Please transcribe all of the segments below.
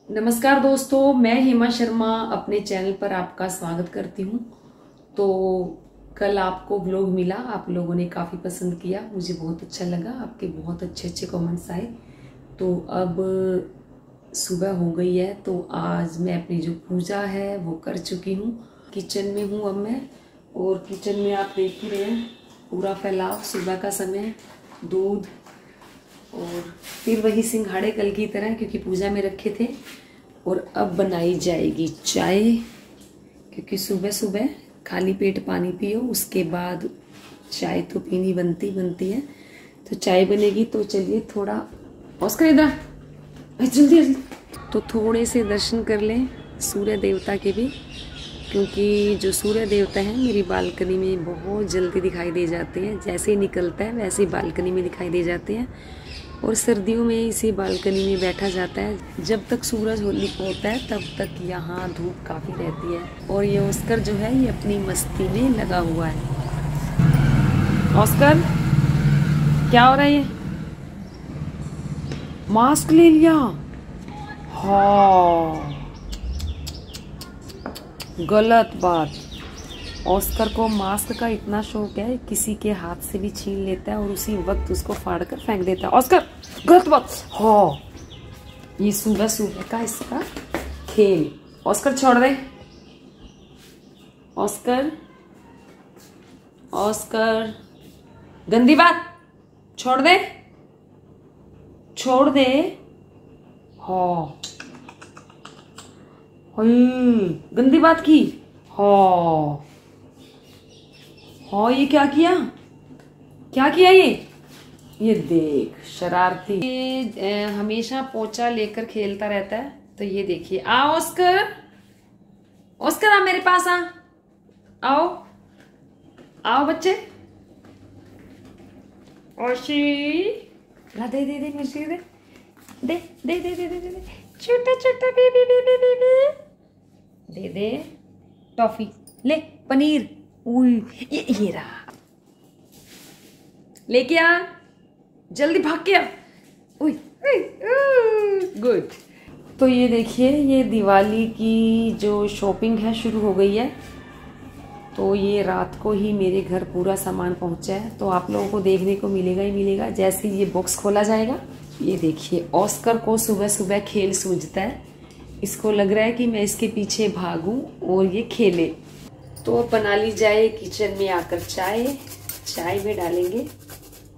नमस्कार दोस्तों, मैं हेमा शर्मा अपने चैनल पर आपका स्वागत करती हूँ। तो कल आपको व्लॉग मिला, आप लोगों ने काफ़ी पसंद किया, मुझे बहुत अच्छा लगा, आपके बहुत अच्छे अच्छे कमेंट्स आए। तो अब सुबह हो गई है, तो आज मैं अपनी जो पूजा है वो कर चुकी हूँ। किचन में हूँ अब मैं, और किचन में आप देख ही रहे हैं पूरा फैलाव। सुबह का समय, दूध और फिर वही सिंघाड़े कल की तरह, क्योंकि पूजा में रखे थे। और अब बनाई जाएगी चाय, क्योंकि सुबह सुबह खाली पेट पानी पियो, उसके बाद चाय तो पीनी बनती है। तो चाय बनेगी। तो चलिए थोड़ा ऑस्कर इधर जल्दी जल्दी, तो थोड़े से दर्शन कर लें सूर्य देवता के भी, क्योंकि जो सूर्य देवता है मेरी बालकनी में बहुत जल्दी दिखाई दे जाते हैं। जैसे ही निकलता है वैसे ही बालकनी में दिखाई दे जाते हैं। और सर्दियों में इसी बालकनी में बैठा जाता है। जब तक सूरज होता है तब तक यहाँ धूप काफ़ी रहती है। और ये ऑस्कर जो है ये अपनी मस्ती में लगा हुआ है। ऑस्कर क्या हो रहा है? ये मास्क ले लिया। हाँ, गलत बात। ऑस्कर को मास्क का इतना शौक है, किसी के हाथ से भी छीन लेता है और उसी वक्त उसको फाड़ कर फेंक देता है। ऑस्कर गलत बात। हाँ, ये सुबह सुबह का इसका खेल। ऑस्कर छोड़ दे। ऑस्कर ऑस्कर गंदी बात छोड़ दे, छोड़ दे। हाँ, गंदी बात की। हाँ हाँ, ये क्या किया, क्या किया ये देख, शरारती। ये हमेशा पोचा लेकर खेलता रहता है। तो ये देखिए, आओ ऑस्कर, ऑस्कर आ मेरे पास, आओ आओ बच्चे। ओशी ला, दे दे दे मिर्ची, दे दे दे दे दे दे दे, छोटा छोटा बेबी बेबी बेबी, दे दे टॉफी, ले पनीर। ये रहा, लेके आ, जल्दी भाग के आ। गुड। तो ये देखिए, ये दिवाली की जो शॉपिंग है शुरू हो गई है। तो ये रात को ही मेरे घर पूरा सामान पहुंचा है, तो आप लोगों को देखने को मिलेगा ही मिलेगा जैसे ही ये बॉक्स खोला जाएगा। ये देखिए, ऑस्कर को सुबह सुबह खेल सूझता है, इसको लग रहा है कि मैं इसके पीछे भागूं और ये खेले। तो बना ली जाए किचन में आकर चाय। चाय में डालेंगे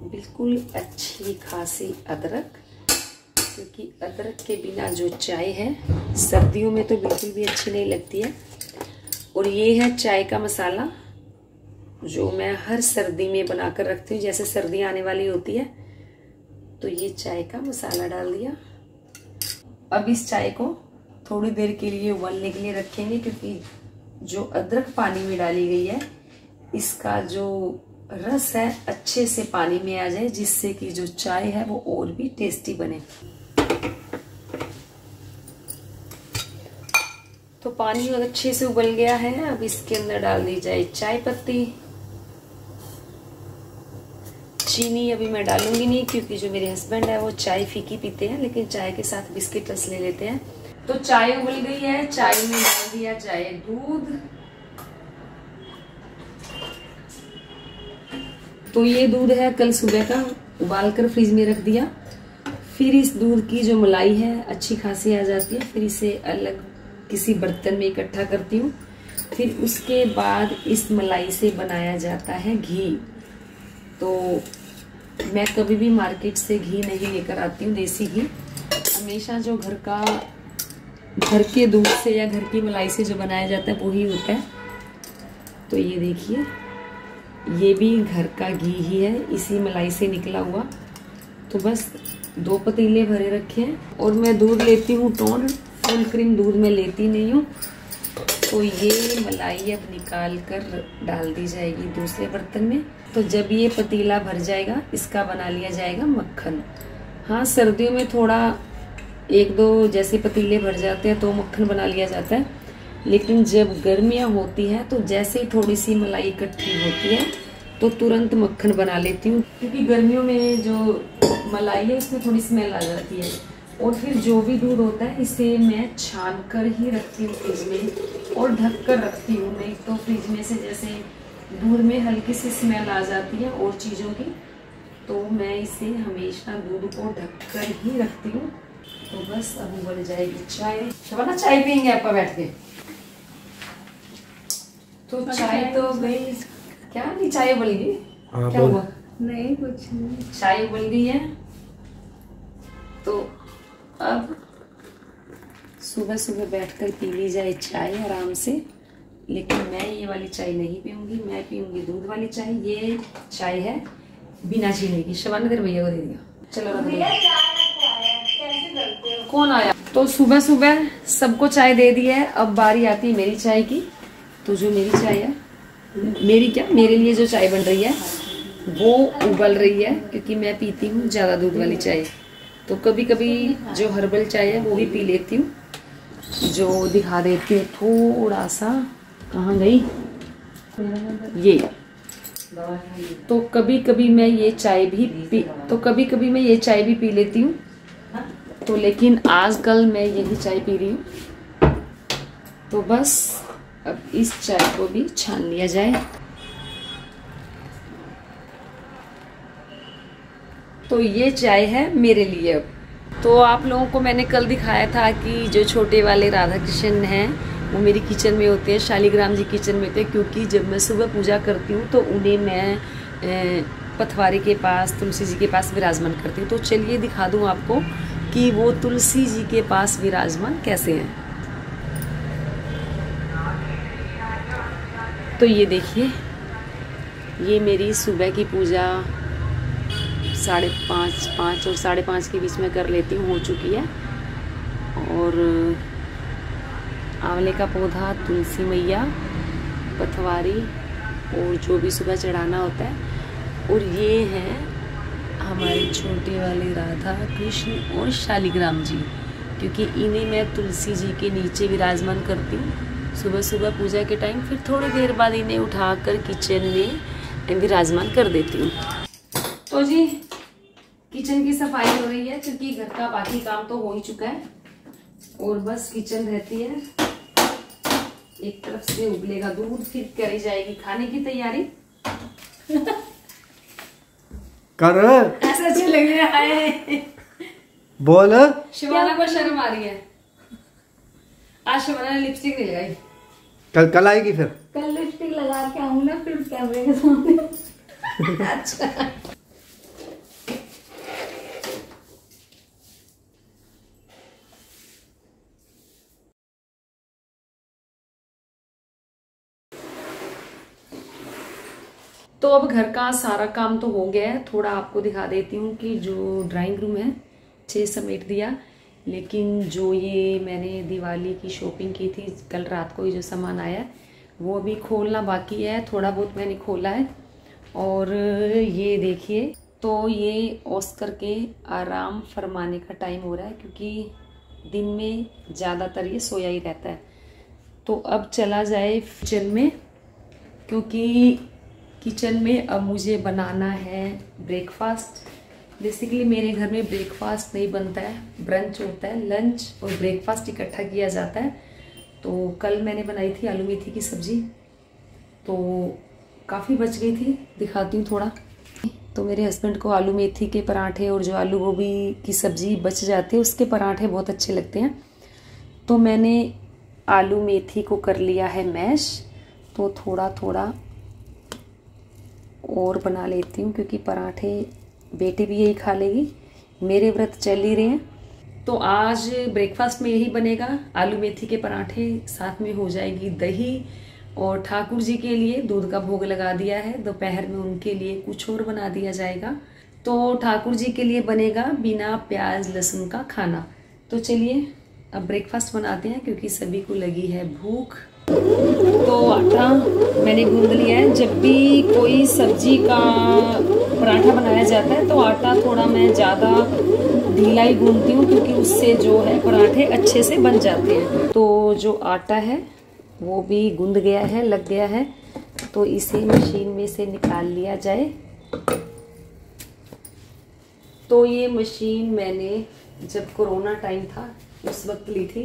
बिल्कुल अच्छी खासी अदरक, क्योंकि अदरक के बिना जो चाय है सर्दियों में तो बिल्कुल भी अच्छी नहीं लगती है। और ये है चाय का मसाला, जो मैं हर सर्दी में बनाकर रखती हूँ, जैसे सर्दियाँ आने वाली होती है। तो ये चाय का मसाला डाल दिया। अब इस चाय को थोड़ी देर के लिए उबलने के लिए रखेंगे, क्योंकि जो अदरक पानी में डाली गई है इसका जो रस है अच्छे से पानी में आ जाए, जिससे कि जो चाय है वो और भी टेस्टी बने। तो पानी अच्छे से उबल गया है। अब इसके अंदर डाल दी जाए चाय पत्ती। चीनी अभी मैं डालूंगी नहीं, क्योंकि जो मेरे हस्बैंड है वो चाय फीकी पीते हैं, लेकिन चाय के साथ बिस्किट रस ले लेते हैं। तो चाय उबल गई है, चाय में डाल दिया जाए दूध। तो ये दूध है कल सुबह का, उबाल कर फ्रिज में रख दिया। फिर इस दूध की जो मलाई है अच्छी खासी आ जाती है, फिर इसे अलग किसी बर्तन में इकट्ठा करती हूँ। फिर उसके बाद इस मलाई से बनाया जाता है घी। तो मैं कभी भी मार्केट से घी नहीं लेकर आती हूँ, देसी घी। हमेशा जो घर के दूध से या घर की मलाई से जो बनाया जाता है वो ही होता है। तो ये देखिए, ये भी घर का घी ही है, इसी मलाई से निकला हुआ। तो बस 2 पतीले भरे रखे हैं, और मैं दूध लेती हूँ टोन, फुल क्रीम दूध में लेती नहीं हूँ। तो ये मलाई अब निकाल कर डाल दी जाएगी दूसरे बर्तन में। तो जब ये पतीला भर जाएगा इसका बना लिया जाएगा मक्खन। हाँ, सर्दियों में थोड़ा 1-2 जैसे पतीले भर जाते हैं तो मक्खन बना लिया जाता है, लेकिन जब गर्मियाँ होती हैं तो जैसे ही थोड़ी सी मलाई इकट्ठी होती है तो तुरंत मक्खन बना लेती हूँ, क्योंकि गर्मियों में जो मलाई है उसमें थोड़ी स्मेल आ जाती है। और फिर जो भी दूध होता है इसे मैं छान कर ही रखती हूँ फ्रिज में और ढक कर रखती हूँ। नहीं तो फ्रिज में से जैसे दूध में हल्की सी स्मेल आ जाती है और चीज़ों की, तो मैं इसे हमेशा दूध को ढक कर ही रखती हूँ। तो बस अब उबल जाएगी चाय। शबाना चाय पियेंगे आपका बैठ के? तो चाय तो भाई क्या नहीं, चाय उबल गई। क्या हुआ? नहीं कुछ नहीं, चाय उबल गई है। तो अब सुबह सुबह बैठकर पी ली जाए चाय आराम से। लेकिन मैं ये वाली चाय नहीं पीऊंगी, मैं पीऊंगी दूध वाली चाय। ये चाय है बिना चीनी की। शबाना तेरे भैया को दे दिया। चलो कौन आया? तो सुबह सुबह सबको चाय दे दी है, अब बारी आती है मेरी चाय की। तो जो मेरी चाय है, मेरे लिए जो चाय बन रही है वो उबल रही है, क्योंकि मैं पीती हूँ ज्यादा दूध वाली चाय। तो कभी कभी जो हर्बल चाय है वो भी पी लेती हूँ, जो दिखा देती हूँ थोड़ा सा। कहाँ गई ये? तो कभी कभी मैं ये चाय भी पी लेती हूँ। तो लेकिन आजकल मैं यही चाय पी रही हूँ। तो बस अब इस चाय को भी छान लिया जाए। तो ये चाय है मेरे लिए। अब तो आप लोगों को मैंने कल दिखाया था कि जो छोटे वाले राधा कृष्ण हैं वो मेरी किचन में होते हैं, शालीग्राम जी किचन में होते हैं। क्योंकि जब मैं सुबह पूजा करती हूँ तो उन्हें मैं पथवारी के पास, तुलसी जी के पास विराजमान करती हूँ। तो चलिए दिखा दूँ आपको कि वो तुलसी जी के पास विराजमान कैसे हैं। तो ये देखिए, ये मेरी सुबह की पूजा 5:30 और 5:30 के बीच में कर लेती हूँ, हो चुकी है। और आंवले का पौधा, तुलसी मैया, पथवारी और जो भी सुबह चढ़ाना होता है। और ये हैं हमारे छोटे वाले राधा कृष्ण और शालीग्राम जी, क्योंकि इन्हें मैं तुलसी जी के नीचे विराजमान करती हूँ सुबह सुबह पूजा के टाइम। फिर थोड़ी देर बाद इन्हें उठाकर किचन में विराजमान कर देती हूँ। तो जी किचन की सफाई हो रही है, क्योंकि घर का बाकी काम तो हो ही चुका है और बस किचन रहती है। एक तरफ से उबलेगा दूध, फिर करी जाएगी खाने की तैयारी। कर ऐसा अच्छा लग रहा है। बोल। शिवाना को शर्म आ रही है। आज शिवाना ने लिपस्टिक नहीं लगाई। कल आएगी फिर। कल लिपस्टिक लगा के आऊँ ना फिर कैमरे के सामने। अच्छा तो अब घर का सारा काम तो हो गया है। थोड़ा आपको दिखा देती हूँ कि जो ड्राइंग रूम है 6 समेट दिया। लेकिन जो ये मैंने दिवाली की शॉपिंग की थी कल रात को, ये जो सामान आया वो अभी खोलना बाकी है। थोड़ा बहुत मैंने खोला है। और ये देखिए, तो ये ऑस्कर के आराम फरमाने का टाइम हो रहा है, क्योंकि दिन में ज़्यादातर ये सोया ही रहता है। तो अब चला जाए किचन में, क्योंकि किचन में अब मुझे बनाना है ब्रेकफास्ट। बेसिकली मेरे घर में ब्रेकफास्ट नहीं बनता है, ब्रंच होता है। लंच और ब्रेकफास्ट इकट्ठा किया जाता है। तो कल मैंने बनाई थी आलू मेथी की सब्ज़ी, तो काफ़ी बच गई थी, दिखाती हूँ थोड़ा। तो मेरे हस्बैंड को आलू मेथी के पराठे और जो आलू गोभी की सब्ज़ी बच जाती है उसके पराठे बहुत अच्छे लगते हैं। तो मैंने आलू मेथी को कर लिया है मैश। तो थोड़ा थोड़ा और बना लेती हूँ, क्योंकि पराठे बेटी भी यही खा लेगी। मेरे व्रत चल ही रहे हैं। तो आज ब्रेकफास्ट में यही बनेगा, आलू मेथी के पराठे, साथ में हो जाएगी दही। और ठाकुर जी के लिए दूध का भोग लगा दिया है। दोपहर में उनके लिए कुछ और बना दिया जाएगा। तो ठाकुर जी के लिए बनेगा बिना प्याज लहसुन का खाना। तो चलिए अब ब्रेकफास्ट बनाते हैं, क्योंकि सभी को लगी है भूख। तो आटा मैंने गूंद लिया है। जब भी कोई सब्जी का पराठा बनाया जाता है तो आटा थोड़ा मैं ज़्यादा ढीला ही गूंदती हूँ, क्योंकि उससे जो है पराठे अच्छे से बन जाते हैं। तो जो आटा है वो भी गूंद गया है, लग गया है। तो इसे मशीन में से निकाल लिया जाए। तो ये मशीन मैंने जब कोरोना टाइम था उस वक्त ली थी,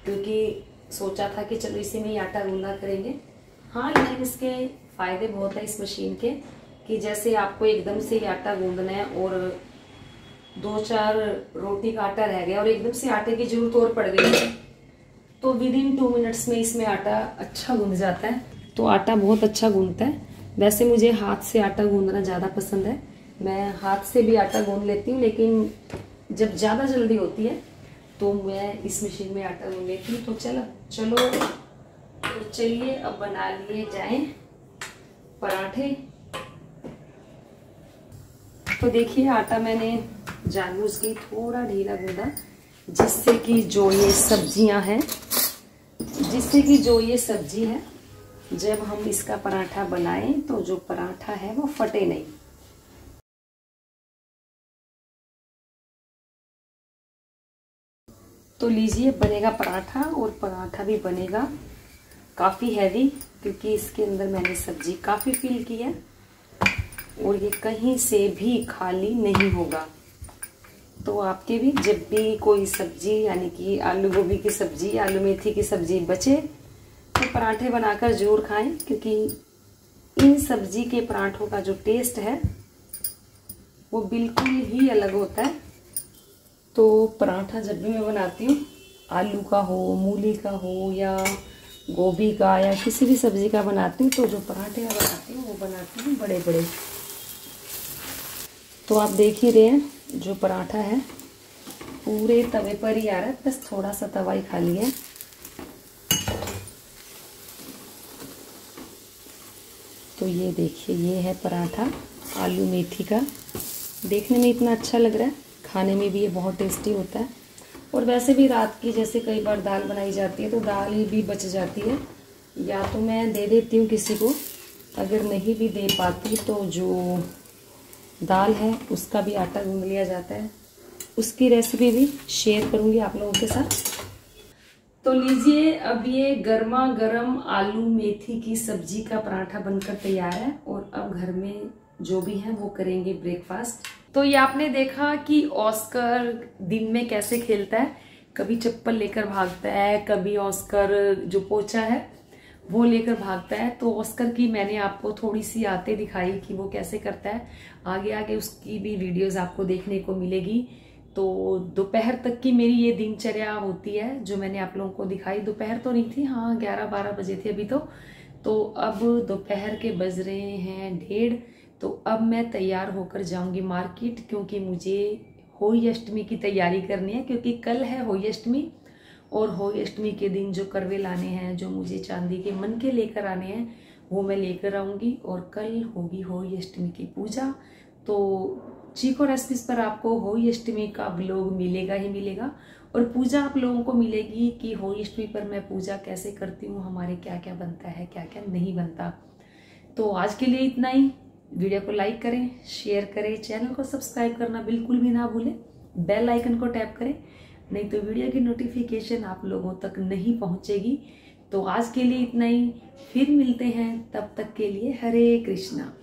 क्योंकि सोचा था कि चलो इसी में ही आटा गूंदा करेंगे। हाँ, लेकिन इसके फ़ायदे बहुत है इस मशीन के, कि जैसे आपको एकदम से ही आटा गूंदना है और 2-4 रोटी का आटा रह गया और एकदम से आटे की जरूरत और पड़ गई है, तो विद इन 2 मिनट्स में इसमें आटा अच्छा गूंद जाता है। तो आटा बहुत अच्छा गूंदता है। वैसे मुझे हाथ से आटा गूंदना ज़्यादा पसंद है, मैं हाथ से भी आटा गूंद लेती हूँ, लेकिन जब ज़्यादा जल्दी होती है तो मैं इस मशीन में आटा गूंद लेती हूँ। तो चलो तो चलिए अब बना लिए जाएं पराठे। तो देखिए आटा मैंने जानबूझ के थोड़ा ढीला गूंदा, जिससे कि जो ये सब्जी है जब हम इसका पराठा बनाएं तो जो पराठा है वो फटे नहीं। तो लीजिए बनेगा पराठा, और पराठा भी बनेगा काफ़ी हैवी, क्योंकि इसके अंदर मैंने सब्जी काफ़ी फिल की है और ये कहीं से भी खाली नहीं होगा। तो आपके भी जब भी कोई सब्जी, यानी कि आलू गोभी की सब्जी, आलू मेथी की सब्जी बचे तो पराठे बनाकर जरूर खाएं, क्योंकि इन सब्जी के पराठों का जो टेस्ट है वो बिल्कुल ही अलग होता है। तो पराठा जब भी मैं बनाती हूँ, आलू का हो, मूली का हो, या गोभी का, या किसी भी सब्जी का बनाती हूँ, तो जो पराठे मैं बनाती हूँ वो बनाती हूँ बड़े बड़े। तो आप देख ही रहे हैं जो पराठा है पूरे तवे पर ही आ रहा है, बस थोड़ा सा तवा ही खाली है। तो ये देखिए, ये है पराठा आलू मेथी का। देखने में इतना अच्छा लग रहा है, खाने में भी ये बहुत टेस्टी होता है। और वैसे भी रात की जैसे कई बार दाल बनाई जाती है तो दाल भी बच जाती है, या तो मैं दे देती हूँ किसी को, अगर नहीं भी दे पाती तो जो दाल है उसका भी आटा गूंद लिया जाता है। उसकी रेसिपी भी शेयर करूँगी आप लोगों के साथ। तो लीजिए अब ये गर्मा गर्म आलू मेथी की सब्जी का पराठा बनकर तैयार है, और अब घर में जो भी है वो करेंगे ब्रेकफास्ट। तो ये आपने देखा कि ऑस्कर दिन में कैसे खेलता है, कभी चप्पल लेकर भागता है, कभी ऑस्कर जो पोछा है वो लेकर भागता है। तो ऑस्कर की मैंने आपको थोड़ी सी आते दिखाई कि वो कैसे करता है, आगे आगे उसकी भी वीडियोस आपको देखने को मिलेगी। तो दोपहर तक की मेरी ये दिनचर्या होती है जो मैंने आप लोगों को दिखाई। दोपहर तो नहीं थी, हाँ 11-12 बजे थे अभी तो अब दोपहर के बज रहे हैं 1:30। तो अब मैं तैयार होकर जाऊंगी मार्केट, क्योंकि मुझे होली अष्टमी की तैयारी करनी है, क्योंकि कल है होली अष्टमी, और होली अष्टमी के दिन जो करवे लाने हैं, जो मुझे चांदी के मन के लेकर आने हैं, वो मैं लेकर आऊँगी। और कल होगी होली अष्टमी की पूजा। तो चीको रेसिपीज पर आपको होली अष्टमी का ब्लॉग मिलेगा ही मिलेगा, और पूजा आप लोगों को मिलेगी कि होली अष्टमी पर मैं पूजा कैसे करती हूँ, हमारे क्या क्या बनता है, क्या क्या नहीं बनता। तो आज के लिए इतना ही। वीडियो को लाइक करें, शेयर करें, चैनल को सब्सक्राइब करना बिल्कुल भी ना भूलें, बेल आइकन को टैप करें, नहीं तो वीडियो की नोटिफिकेशन आप लोगों तक नहीं पहुंचेगी। तो आज के लिए इतना ही, फिर मिलते हैं, तब तक के लिए हरे कृष्णा।